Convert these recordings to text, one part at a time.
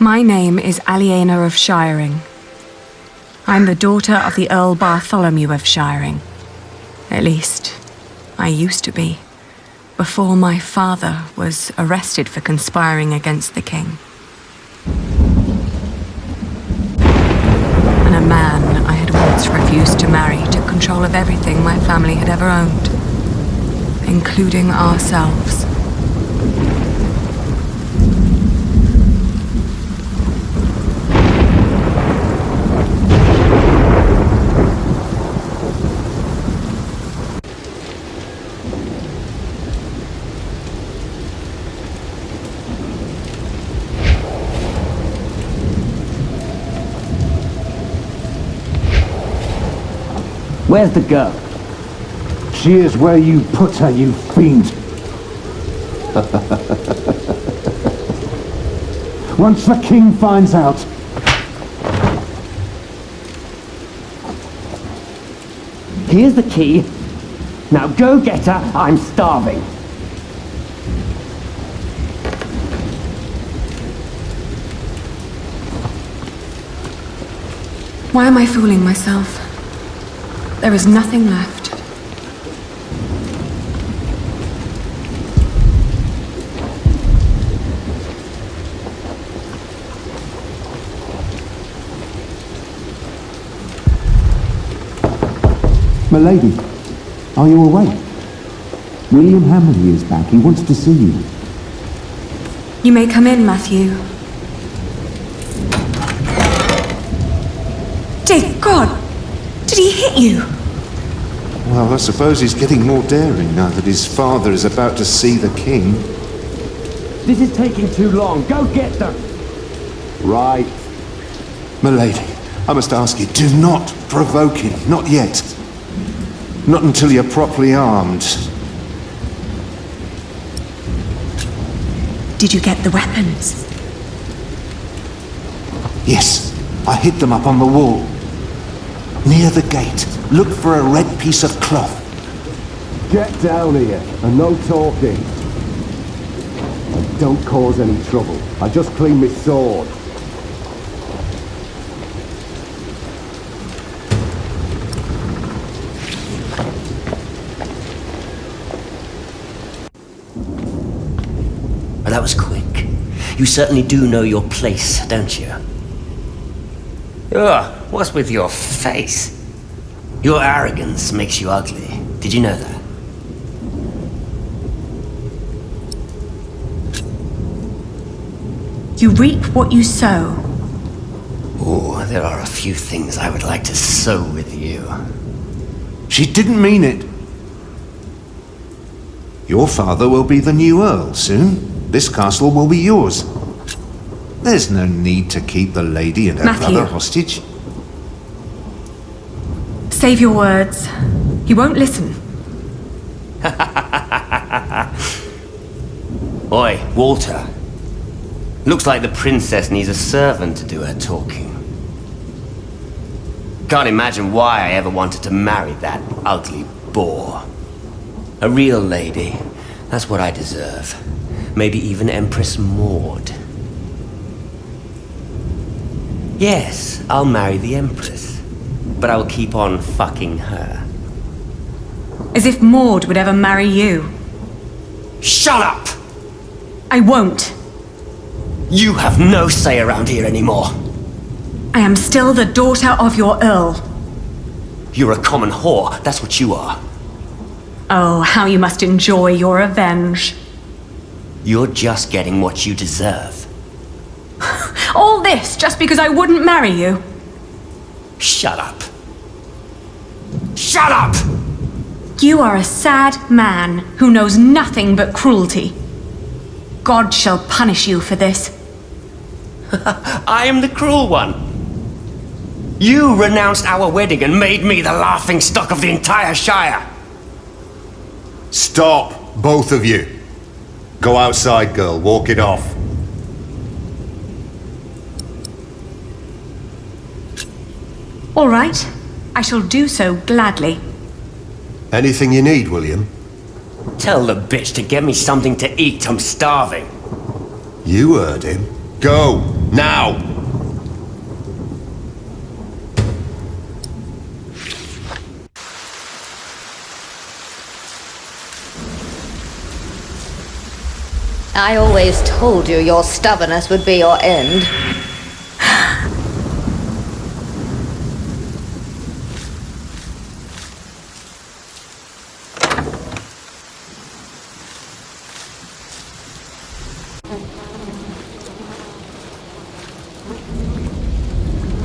My name is Aliena of Shiring. I'm the daughter of the Earl Bartholomew of Shiring. At least, I used to be, before my father was arrested for conspiring against the king. And a man I had once refused to marry took control of everything my family had ever owned, including ourselves. Where's the girl? She is where you put her, you fiend. Once the king finds out... Here's the key. Now go get her, I'm starving. Why am I fooling myself? There is nothing left. Milady, are you awake? William Hammerly is back. He wants to see you. You may come in, Matthew. Dear God! Did he hit you? Well, I suppose he's getting more daring now that his father is about to see the king. This is taking too long. Go get them. Right. Milady, I must ask you, do not provoke him. Not yet. Not until you're properly armed. Did you get the weapons? Yes, I hid them up on the wall. Near the gate. Look for a red piece of cloth. Get down here, and no talking. And don't cause any trouble. I just cleaned my sword. Well, that was quick. You certainly do know your place, don't you? Ugh, what's with your face? Your arrogance makes you ugly. Did you know that? You reap what you sow. Oh, there are a few things I would like to sow with you. She didn't mean it. Your father will be the new Earl soon. This castle will be yours. There's no need to keep the lady and her Matthew. brother hostage. Save your words. He won't listen. Oi, Walter. Looks like the princess needs a servant to do her talking. Can't imagine why I ever wanted to marry that ugly boar. A real lady. That's what I deserve. Maybe even Empress Maud. Yes, I'll marry the Empress. But I will keep on fucking her. As if Maud would ever marry you. Shut up! I won't. You have no say around here anymore. I am still the daughter of your Earl. You're a common whore, that's what you are. Oh, how you must enjoy your revenge. You're just getting what you deserve. All this just because I wouldn't marry you? Shut up. Shut up! You are a sad man who knows nothing but cruelty. God shall punish you for this. I am the cruel one. You renounced our wedding and made me the laughing stock of the entire Shire. Stop, both of you. Go outside, girl. Walk it off. All right, I shall do so gladly. Anything you need, William? Tell the bitch to get me something to eat. I'm starving. You heard him. Go! Now! I always told you your stubbornness would be your end.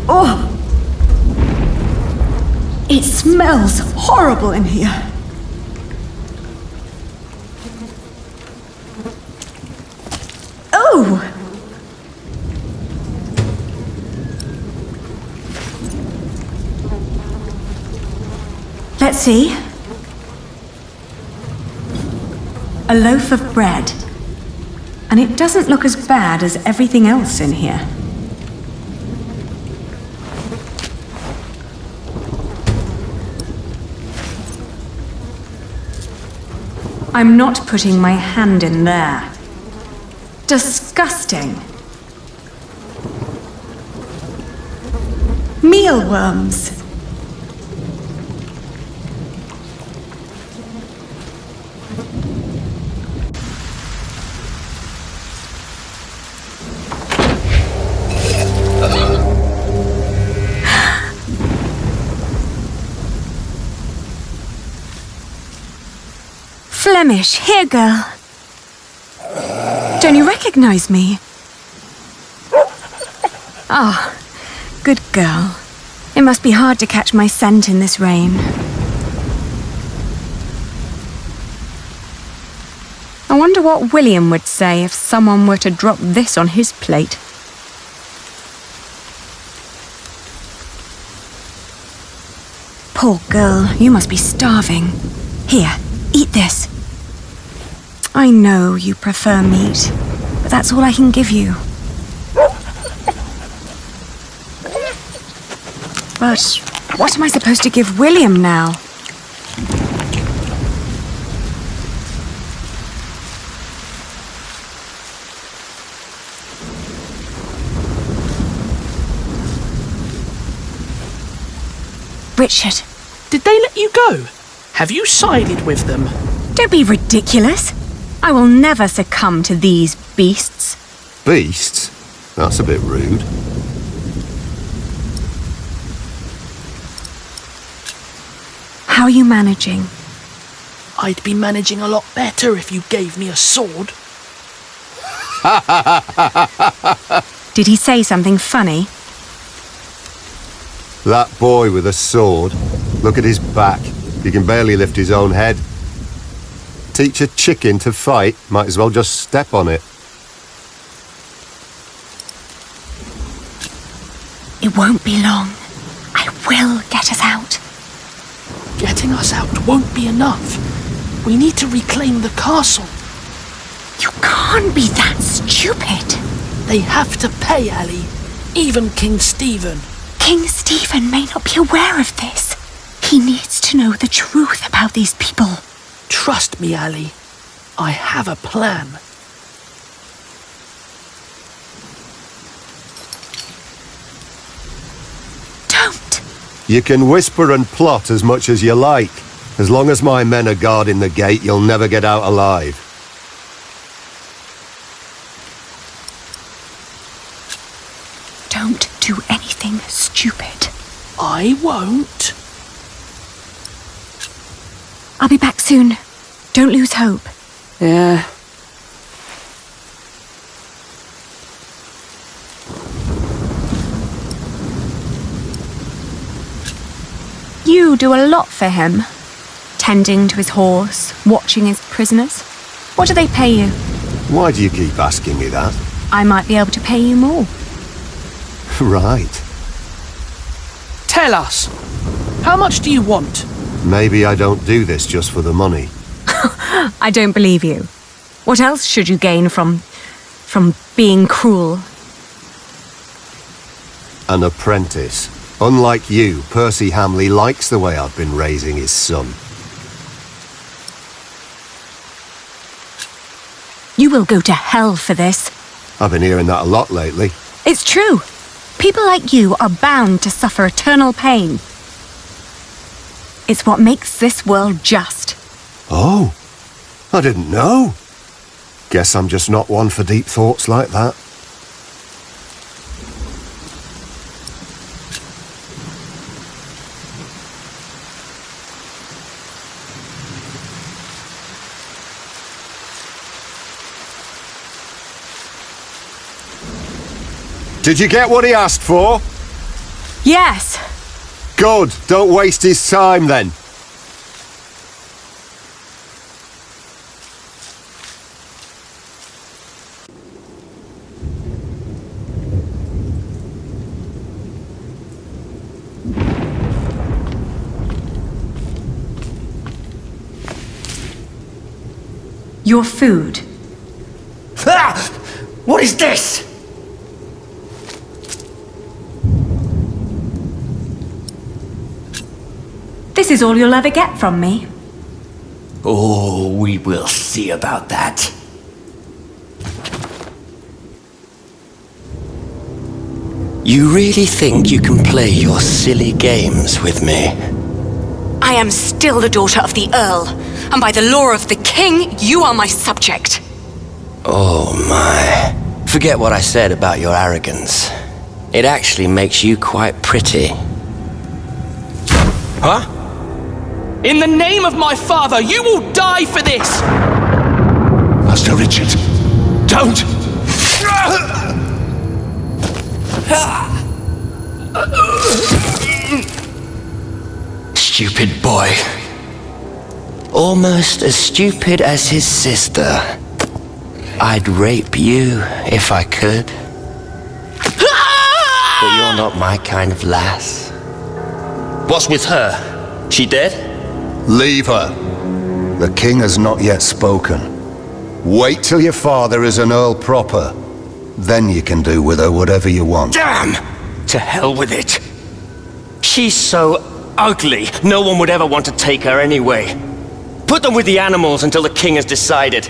Oh! It smells horrible in here. Oh! Let's see. A loaf of bread. And it doesn't look as bad as everything else in here. I'm not putting my hand in there. Disgusting. Mealworms. Flemish, here, girl. Don't you recognize me? Ah, good girl. It must be hard to catch my scent in this rain. I wonder what William would say if someone were to drop this on his plate. Poor girl, you must be starving. Here, eat this. I know you prefer meat, but that's all I can give you. But what am I supposed to give William now? Richard. Did they let you go? Have you sided with them? Don't be ridiculous. I will never succumb to these beasts. Beasts? That's a bit rude. How are you managing? I'd be managing a lot better if you gave me a sword. Did he say something funny? That boy with a sword. Look at his back. He can barely lift his own head. Teach a chicken to fight, might as well just step on it. It won't be long. I will get us out. Getting us out won't be enough. We need to reclaim the castle. You can't be that stupid. They have to pay, Ali. Even King Stephen. King Stephen may not be aware of this. He needs to know the truth about these people. Trust me, Ali. I have a plan. Don't. You can whisper and plot as much as you like. As long as my men are guarding the gate, you'll never get out alive. Don't do anything stupid. I won't. I'll be back soon. Don't lose hope. Yeah. You do a lot for him. Tending to his horse, watching his prisoners. What do they pay you? Why do you keep asking me that? I might be able to pay you more. Right. Tell us. How much do you want? Maybe I don't do this just for the money. I don't believe you. What else should you gain from being cruel? An apprentice. Unlike you, Percy Hamley likes the way I've been raising his son. You will go to hell for this. I've been hearing that a lot lately. It's true. People like you are bound to suffer eternal pain. It's what makes this world just. Oh, I didn't know. Guess I'm just not one for deep thoughts like that. Did you get what he asked for? Yes. Good. Don't waste his time then. Your food. Ah! What is this? This is all you'll ever get from me. Oh, we will see about that. You really think you can play your silly games with me? I am still the daughter of the Earl, and by the law of the King, you are my subject. Oh my. Forget what I said about your arrogance. It actually makes you quite pretty. Huh? In the name of my father, you will die for this! Master Richard, don't! Stupid boy. Almost as stupid as his sister. I'd rape you if I could. But you're not my kind of lass. What's with her? She dead? Leave her. The king has not yet spoken. Wait till your father is an earl proper. Then you can do with her whatever you want. Damn! To hell with it. She's so ugly, no one would ever want to take her anyway. Put them with the animals until the king has decided.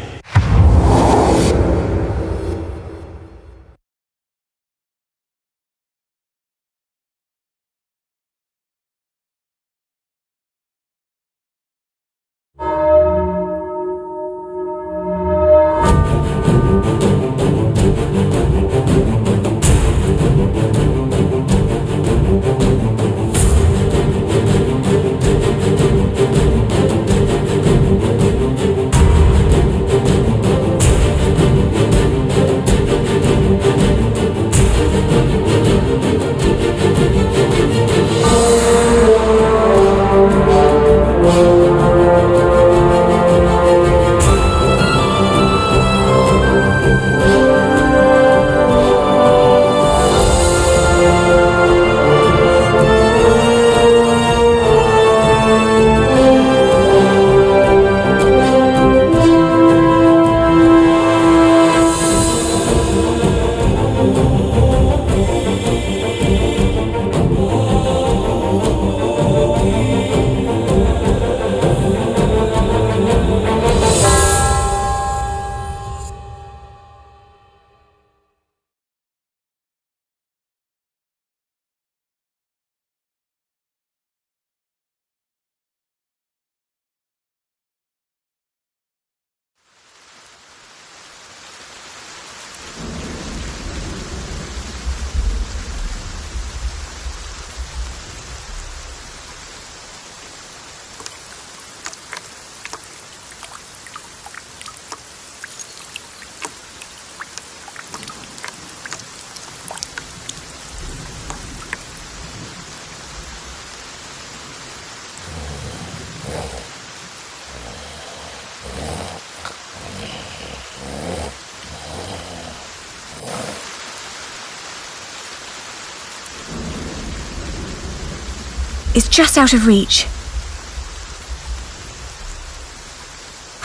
It's just out of reach.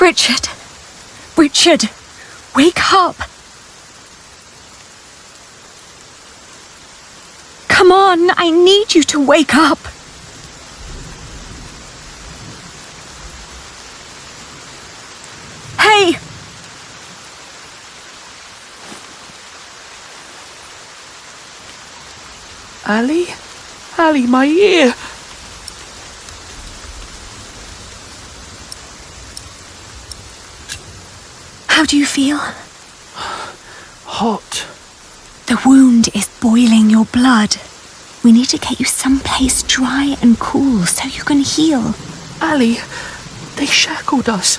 Richard! Richard! Wake up! Come on, I need you to wake up! Hey! Ali? Ali, my ear! How do you feel? Hot. The wound is boiling your blood. We need to get you someplace dry and cool so you can heal. Ali, they shackled us.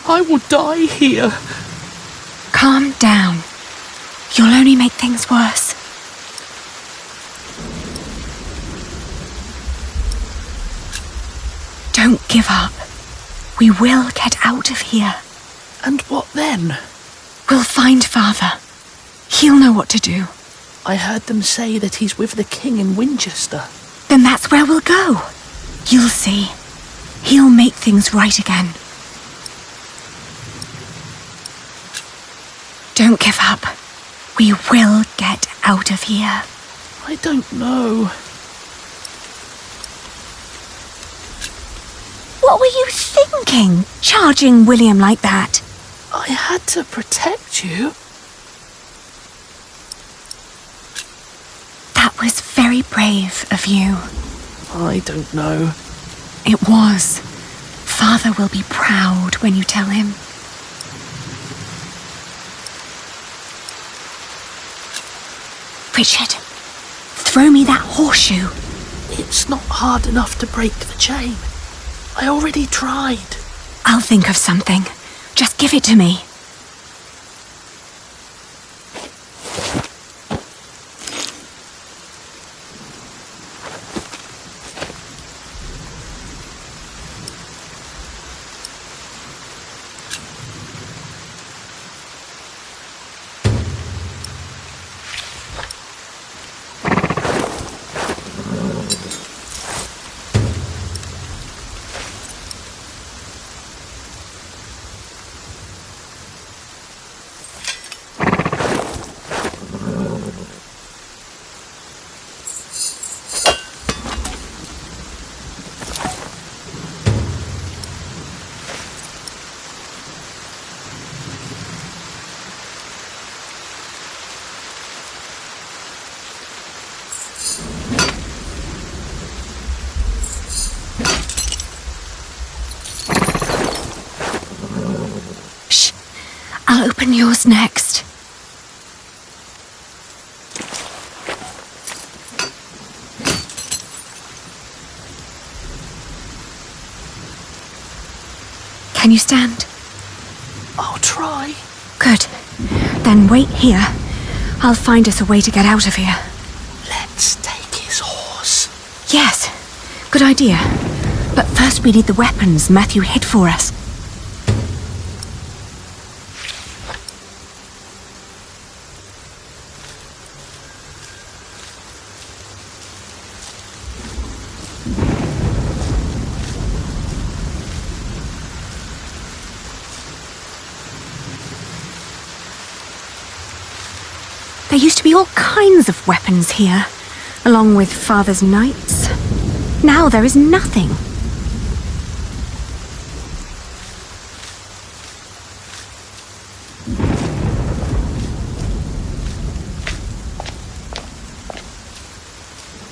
I will die here. Calm down. You'll only make things worse. Don't give up. We will get out of here. And what then? We'll find Father. He'll know what to do. I heard them say that he's with the king in Winchester. Then that's where we'll go. You'll see. He'll make things right again. Don't give up. We will get out of here. I don't know. What were you thinking, charging William like that? I had to protect you. That was very brave of you. I don't know. It was. Father will be proud when you tell him. Richard, throw me that horseshoe. It's not hard enough to break the chain. I already tried. I'll think of something. Just give it to me. I'll open yours next. Can you stand? I'll try. Good. Then wait here. I'll find us a way to get out of here. Let's take his horse. Yes. Good idea. But first we need the weapons Matthew hid for us. There used to be all kinds of weapons here, along with Father's knights. Now there is nothing.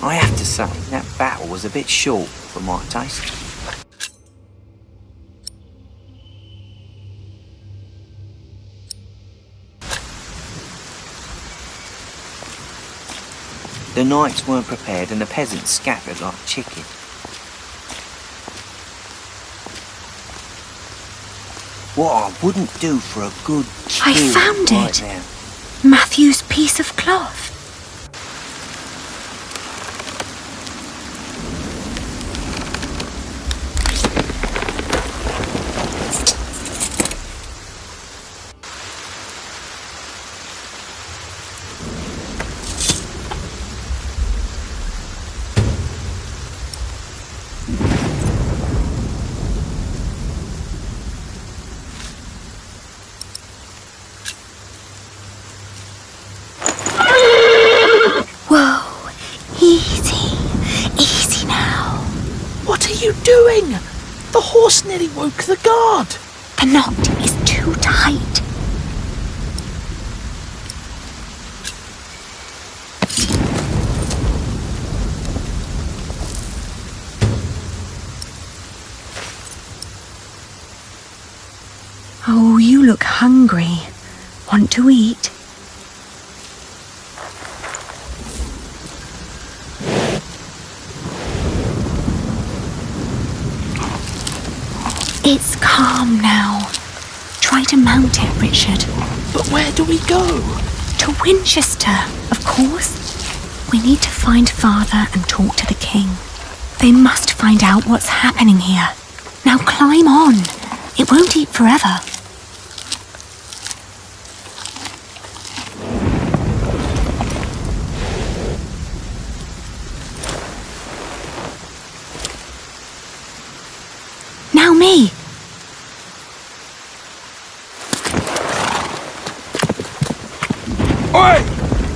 I have to say, that battle was a bit short for my taste. The knights weren't prepared and the peasants scattered like chicken. What I wouldn't do for a good kill I found right it. there. Matthew's piece of cloth. Whoa, easy now. What are you doing? The horse nearly woke the guard. The knot is too tight. Oh, you look hungry. Want to eat? It's calm now. Try to mount it, Richard. But where do we go? To Winchester, of course. We need to find Father and talk to the king. They must find out what's happening here. Now climb on. It won't eat forever. Now me. Oi!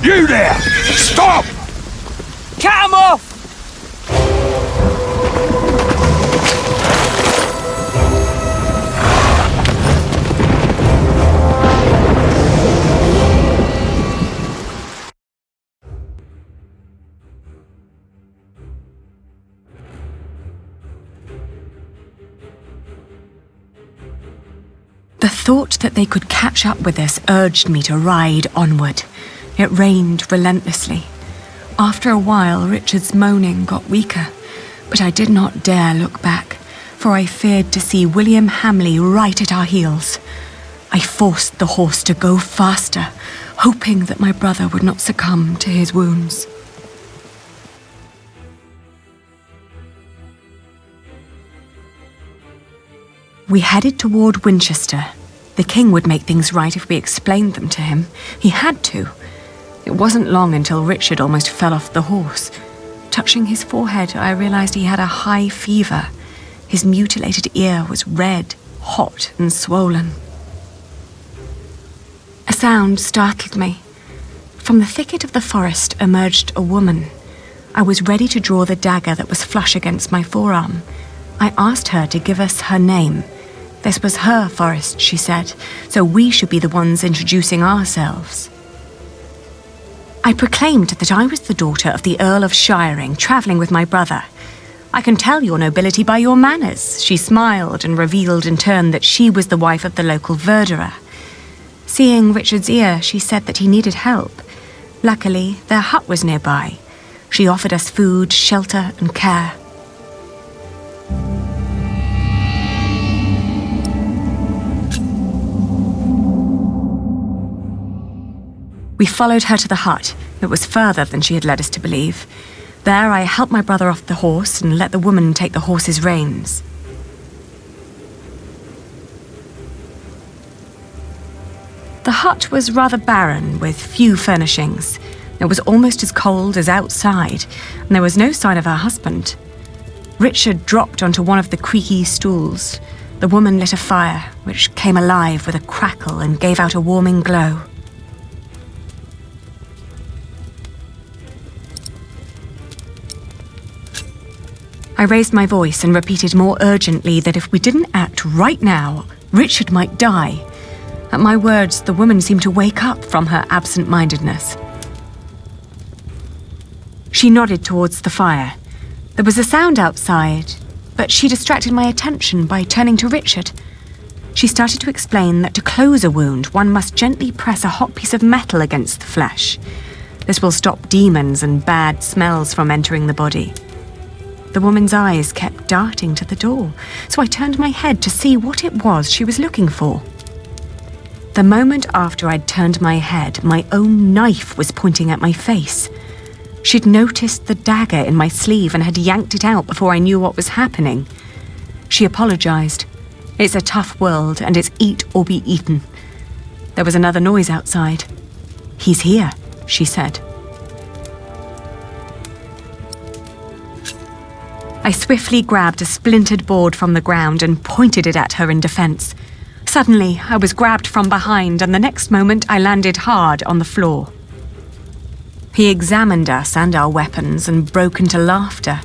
You there! Stop! Cut 'em off! The thought that they could catch up with us urged me to ride onward. It rained relentlessly. After a while, Richard's moaning got weaker, but I did not dare look back, for I feared to see William Hamley right at our heels. I forced the horse to go faster, hoping that my brother would not succumb to his wounds. We headed toward Winchester. The king would make things right if we explained them to him. He had to. It wasn't long until Richard almost fell off the horse. Touching his forehead, I realized he had a high fever. His mutilated ear was red, hot, and swollen. A sound startled me. From the thicket of the forest emerged a woman. I was ready to draw the dagger that was flush against my forearm. I asked her to give us her name. This was her forest, she said, so we should be the ones introducing ourselves. I proclaimed that I was the daughter of the Earl of Shiring, travelling with my brother. I can tell your nobility by your manners. She smiled and revealed in turn that she was the wife of the local verderer. Seeing Richard's ear, she said that he needed help. Luckily, their hut was nearby. She offered us food, shelter, and care. We followed her to the hut. It was further than she had led us to believe. There I helped my brother off the horse and let the woman take the horse's reins. The hut was rather barren, with few furnishings. It was almost as cold as outside, and there was no sign of her husband. Richard dropped onto one of the creaky stools. The woman lit a fire, which came alive with a crackle and gave out a warming glow. I raised my voice and repeated more urgently that if we didn't act right now, Richard might die. At my words, the woman seemed to wake up from her absent-mindedness. She nodded towards the fire. There was a sound outside, but she distracted my attention by turning to Richard. She started to explain that to close a wound, one must gently press a hot piece of metal against the flesh. This will stop demons and bad smells from entering the body. The woman's eyes kept darting to the door, so I turned my head to see what it was she was looking for. The moment after I'd turned my head, my own knife was pointing at my face. She'd noticed the dagger in my sleeve and had yanked it out before I knew what was happening. She apologized. It's a tough world, and it's eat or be eaten. There was another noise outside. "He's here," she said. I swiftly grabbed a splintered board from the ground and pointed it at her in defense. Suddenly, I was grabbed from behind, and the next moment I landed hard on the floor. He examined us and our weapons and broke into laughter.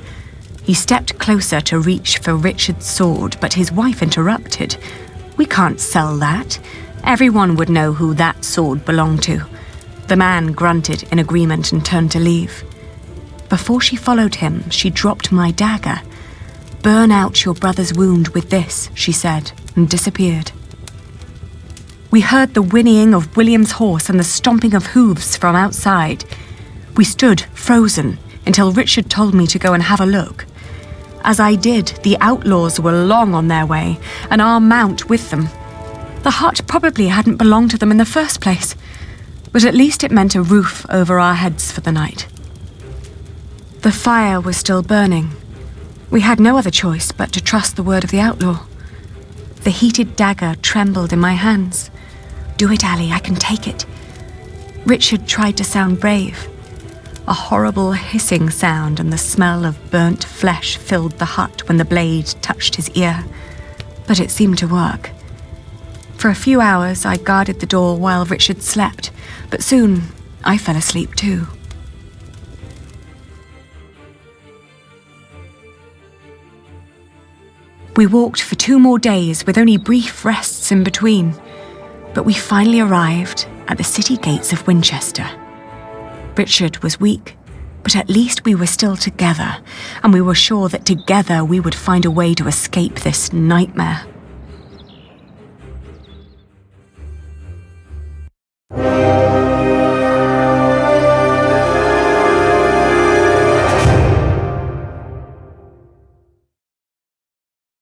He stepped closer to reach for Richard's sword, but his wife interrupted. "We can't sell that. Everyone would know who that sword belonged to." The man grunted in agreement and turned to leave. Before she followed him, she dropped my dagger. "Burn out your brother's wound with this," she said, and disappeared. We heard the whinnying of William's horse and the stomping of hooves from outside. We stood, frozen, until Richard told me to go and have a look. As I did, the outlaws were long on their way, and our mount with them. The hut probably hadn't belonged to them in the first place, but at least it meant a roof over our heads for the night. The fire was still burning. We had no other choice but to trust the word of the outlaw. The heated dagger trembled in my hands. "Do it, Ali, I can take it." Richard tried to sound brave. A horrible hissing sound and the smell of burnt flesh filled the hut when the blade touched his ear, but it seemed to work. For a few hours I guarded the door while Richard slept, but soon I fell asleep too. We walked for 2 more days with only brief rests in between, but we finally arrived at the city gates of Winchester. Richard was weak, but at least we were still together, and we were sure that together we would find a way to escape this nightmare.